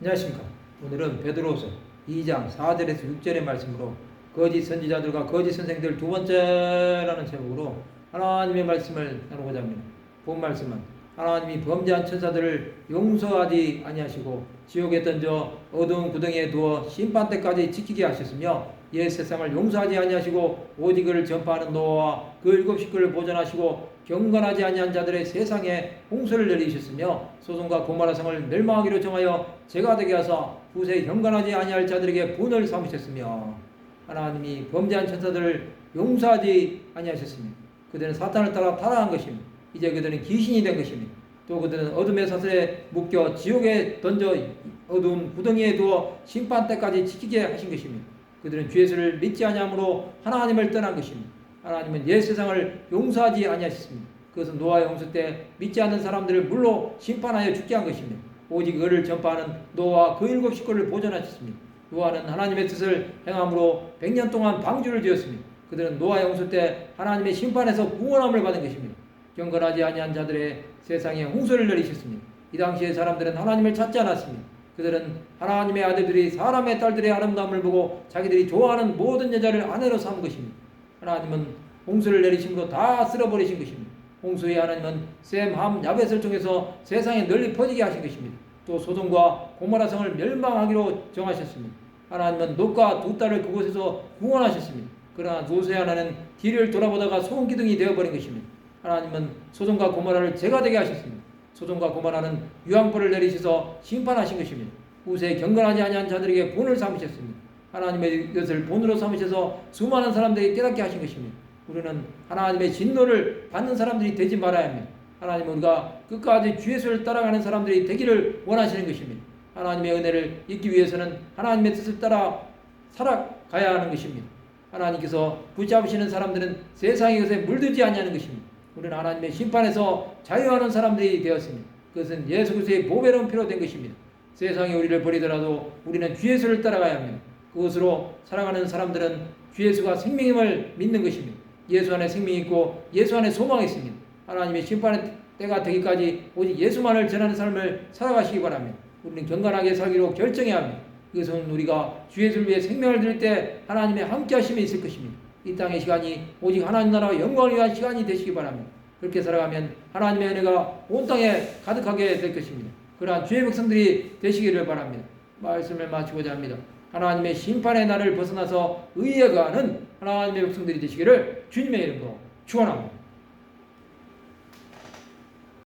안녕하십니까. 오늘은 베드로후서 2장 4절에서 6절의 말씀으로 거짓 선지자들과 거짓 선생들 두 번째라는 제목으로 하나님의 말씀을 나누고자 합니다. 본 말씀은 하나님이 범죄한 천사들을 용서하지 아니하시고 지옥에 던져 어두운 구덩이에 두어 심판 때까지 지키게 하셨으며 옛 세상을 용서하지 아니하시고 오직 그를 전파하는 노아와 그 일곱 식구를 보존하시고 경건하지 아니한 자들의 세상에 홍수를 내리셨으며 소돔과 고모라 성을 멸망하기로 정하여 죄가 되게 하사 후세 경건하지 아니할 자들에게 분을 삼으셨으며 하나님이 범죄한 천사들을 용서하지 아니하셨으며 그들은 사탄을 따라 타락한 것이며 이제 그들은 귀신이 된 것이며 또 그들은 어둠의 사슬에 묶여 지옥에 던져 어두운 구덩이에 두어 심판 때까지 지키게 하신 것이며 그들은 주 예수를 믿지 아니함으로 하나님을 떠난 것이며 하나님은 옛 세상을 용서하지 아니하셨습니다. 그것은 노아의 홍수 때 믿지 않는 사람들을 물로 심판하여 죽게 한 것이며 오직 그를 전파하는 노아와 그 일곱 식구를 보존하셨습니다. 노아는 하나님의 뜻을 행함으로 100년 동안 방주를 지었습니다. 그들은 노아의 홍수 때 하나님의 심판에서 구원함을 받은 것입니다. 경건하지 아니한 자들의 세상에 홍수를 내리셨습니다. 이 당시의 사람들은 하나님을 찾지 않았습니다. 그들은 하나님의 아들들이 사람의 딸들의 아름다움을 보고 자기들이 좋아하는 모든 여자를 아내로 삼은 것입니다. 하나님은 홍수를 내리심으로 다 쓸어버리신 것입니다. 홍수의 하나님은 셈, 함, 야벳을 통해서 세상에 널리 퍼지게 하신 것입니다. 또 소돔과 고모라 성을 멸망하기로 정하셨습니다. 하나님은 롯과 두 딸을 그곳에서 구원하셨습니다. 그러나 노세 하나는 뒤를 돌아보다가 소금기둥이 되어버린 것입니다. 하나님은 소돔과 고모라를 죄가 되게 하셨습니다. 소돔과 고모라는 유황불을 내리셔서 심판하신 것입니다. 후세 경건하지 아니한 자들에게 본을 삼으셨습니다. 하나님의 것을 본으로 삼으셔서 수많은 사람들에게 깨닫게 하신 것입니다. 우리는 하나님의 진노를 받는 사람들이 되지 말아야 합니다. 하나님은 우리가 끝까지 주 예수를 따라가는 사람들이 되기를 원하시는 것입니다. 하나님의 은혜를 잊기 위해서는 하나님의 뜻을 따라 살아가야 하는 것입니다. 하나님께서 붙잡으시는 사람들은 세상의 것에 물들지 아니하는 것입니다. 우리는 하나님의 심판에서 자유하는 사람들이 되었습니다. 그것은 예수 그리스도의 보배로운 피로 된 것입니다. 세상이 우리를 버리더라도 우리는 주 예수를 따라가야 합니다. 그것으로 살아가는 사람들은 주 예수가 생명임을 믿는 것입니다. 예수 안에 생명이 있고 예수 안에 소망이 있습니다. 하나님의 심판의 때가 되기까지 오직 예수만을 전하는 삶을 살아가시기 바랍니다. 우리는 경건하게 살기로 결정해야 합니다. 이것은 우리가 주 예수를 위해 생명을 드릴 때 하나님의 함께 하심이 있을 것입니다. 이 땅의 시간이 오직 하나님 나라와 영광을 위한 시간이 되시기 바랍니다. 그렇게 살아가면 하나님의 은혜가 온 땅에 가득하게 될 것입니다. 그러한 주의 백성들이 되시기를 바랍니다. 말씀을 마치고자 합니다. 하나님의 심판의 날을 벗어나서 의에 가는 하나님의 백성들이 되시기를 주님의 이름으로 축원합니다.